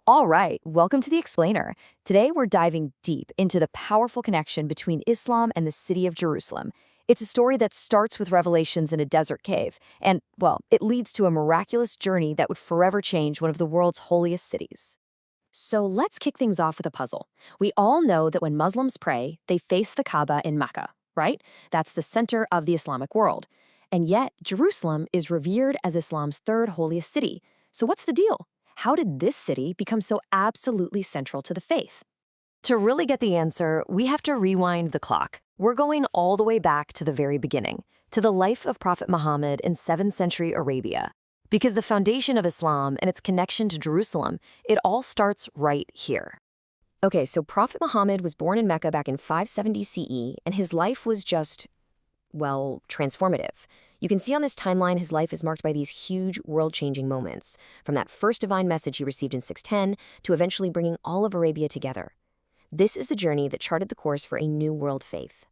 All right, welcome to The Explainer. Today we're diving deep into the powerful connection between Islam and the city of Jerusalem. It's a story that starts with revelations in a desert cave, and, well, it leads to a miraculous journey that would forever change one of the world's holiest cities. So let's kick things off with a puzzle. We all know that when Muslims pray, they face the Kaaba in Mecca, right? That's the center of the Islamic world. And yet, Jerusalem is revered as Islam's third holiest city. So what's the deal? How did this city become so absolutely central to the faith? To really get the answer, we have to rewind the clock. We're going all the way back to the very beginning, to the life of Prophet Muhammad in 7th century Arabia. Because the foundation of Islam and its connection to Jerusalem, it all starts right here. Okay, so Prophet Muhammad was born in Mecca back in 570 CE, and his life was just, well, transformative. You can see on this timeline his life is marked by these huge world-changing moments, from that first divine message he received in 610 to eventually bringing all of Arabia together. This is the journey that charted the course for a new world faith.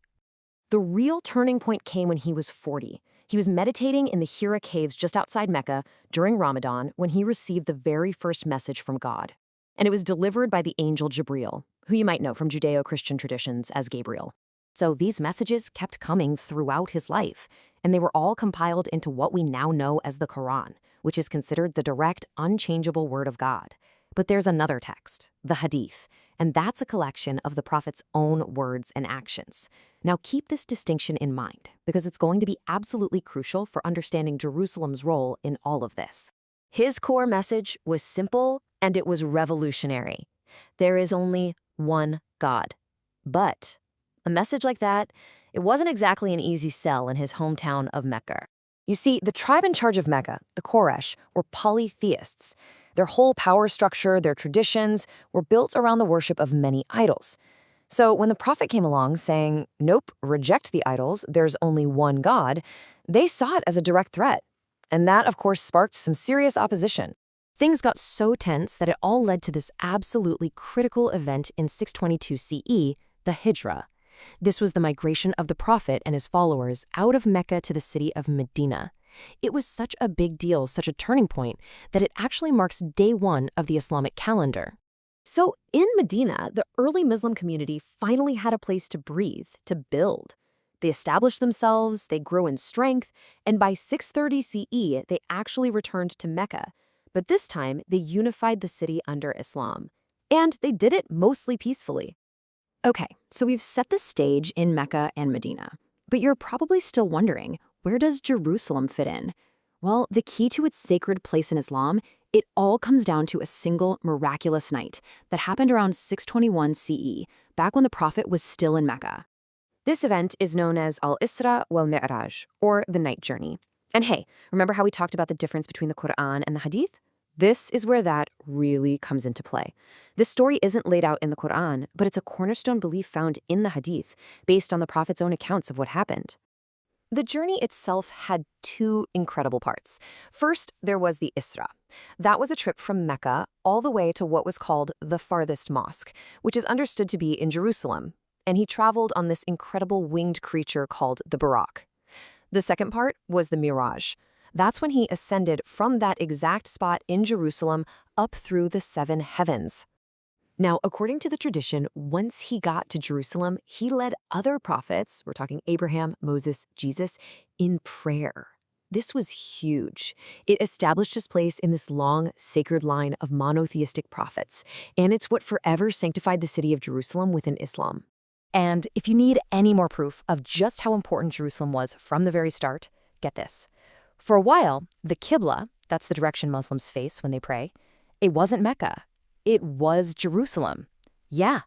The real turning point came when he was 40. He was meditating in the Hira caves just outside Mecca during Ramadan when he received the very first message from God. And it was delivered by the angel Jibril, who you might know from Judeo-Christian traditions as Gabriel. So these messages kept coming throughout his life, and they were all compiled into what we now know as the Quran, which is considered the direct, unchangeable word of God. But there's another text, the Hadith, and that's a collection of the Prophet's own words and actions. Now keep this distinction in mind, because it's going to be absolutely crucial for understanding Jerusalem's role in all of this. His core message was simple, and it was revolutionary. There is only one God. But a message like that, it wasn't exactly an easy sell in his hometown of Mecca. You see, the tribe in charge of Mecca, the Quraysh, were polytheists. Their whole power structure, their traditions, were built around the worship of many idols. So when the prophet came along saying, nope, reject the idols, there's only one God, they saw it as a direct threat. And that, of course, sparked some serious opposition. Things got so tense that it all led to this absolutely critical event in 622 CE, the Hijra. This was the migration of the Prophet and his followers out of Mecca to the city of Medina. It was such a big deal, such a turning point, that it actually marks day one of the Islamic calendar. So in Medina, the early Muslim community finally had a place to breathe, to build. They established themselves, they grew in strength, and by 630 CE, they actually returned to Mecca. But this time, they unified the city under Islam. And they did it mostly peacefully. Okay, so we've set the stage in Mecca and Medina. But you're probably still wondering, where does Jerusalem fit in? Well, the key to its sacred place in Islam, it all comes down to a single miraculous night that happened around 621 CE, back when the Prophet was still in Mecca. This event is known as Al-Isra wal-Mi'raj, or the Night Journey. And hey, remember how we talked about the difference between the Quran and the Hadith? This is where that really comes into play. This story isn't laid out in the Quran, but it's a cornerstone belief found in the Hadith, based on the Prophet's own accounts of what happened. The journey itself had two incredible parts. First, there was the Isra. That was a trip from Mecca all the way to what was called the farthest mosque, which is understood to be in Jerusalem. And he traveled on this incredible winged creature called the Buraq. The second part was the Miraj. That's when he ascended from that exact spot in Jerusalem up through the seven heavens. Now, according to the tradition, once he got to Jerusalem, he led other prophets, we're talking Abraham, Moses, Jesus, in prayer. This was huge. It established his place in this long, sacred line of monotheistic prophets, and it's what forever sanctified the city of Jerusalem within Islam. And if you need any more proof of just how important Jerusalem was from the very start, get this. For a while, the Qibla, that's the direction Muslims face when they pray, it wasn't Mecca. It was Jerusalem. Yeah.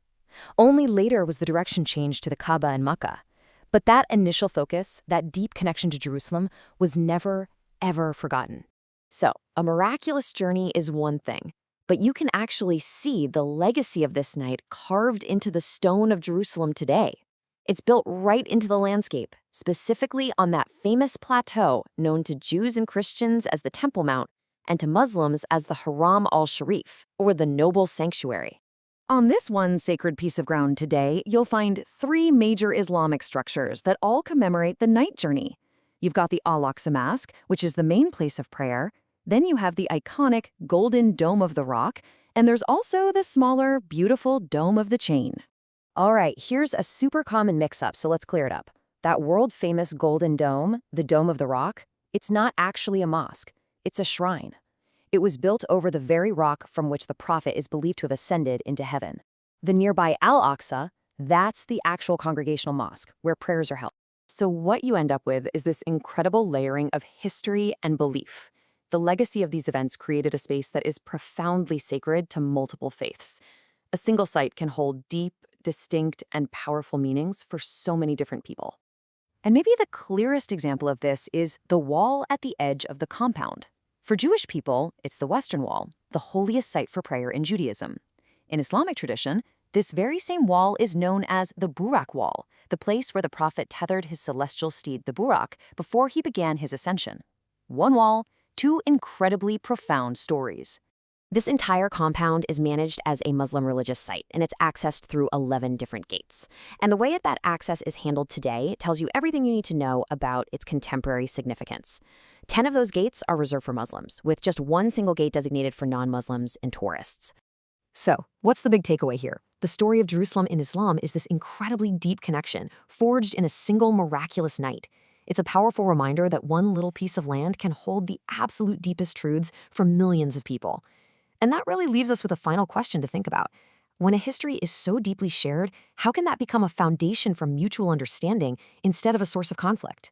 Only later was the direction changed to the Kaaba and Makkah. But that initial focus, that deep connection to Jerusalem, was never, ever forgotten. So, a miraculous journey is one thing, but you can actually see the legacy of this night carved into the stone of Jerusalem today. It's built right into the landscape, specifically on that famous plateau known to Jews and Christians as the Temple Mount and to Muslims as the Haram al-Sharif, or the Noble Sanctuary. On this one sacred piece of ground today, you'll find three major Islamic structures that all commemorate the night journey. You've got the Al-Aqsa Mosque, which is the main place of prayer. Then you have the iconic Golden Dome of the Rock, And there's also the smaller, beautiful Dome of the Chain. All right, here's a super common mix-up, so let's clear it up. That world-famous Golden Dome, the Dome of the Rock, it's not actually a mosque. It's a shrine. It was built over the very rock from which the prophet is believed to have ascended into heaven. The nearby Al-Aqsa, that's the actual congregational mosque, where prayers are held. So what you end up with is this incredible layering of history and belief. The legacy of these events created a space that is profoundly sacred to multiple faiths. A single site can hold deep, distinct, and powerful meanings for so many different people. And maybe the clearest example of this is the wall at the edge of the compound. For Jewish people, it's the Western Wall, the holiest site for prayer in Judaism. In Islamic tradition, this very same wall is known as the Burak Wall, the place where the prophet tethered his celestial steed, the Burak, before he began his ascension. One wall, two incredibly profound stories. This entire compound is managed as a Muslim religious site, and it's accessed through 11 different gates. And the way that access is handled today tells you everything you need to know about its contemporary significance. 10 of those gates are reserved for Muslims, with just one single gate designated for non-Muslims and tourists. So, what's the big takeaway here? The story of Jerusalem in Islam is this incredibly deep connection, forged in a single miraculous night. It's a powerful reminder that one little piece of land can hold the absolute deepest truths for millions of people. And that really leaves us with a final question to think about. When a history is so deeply shared, how can that become a foundation for mutual understanding instead of a source of conflict?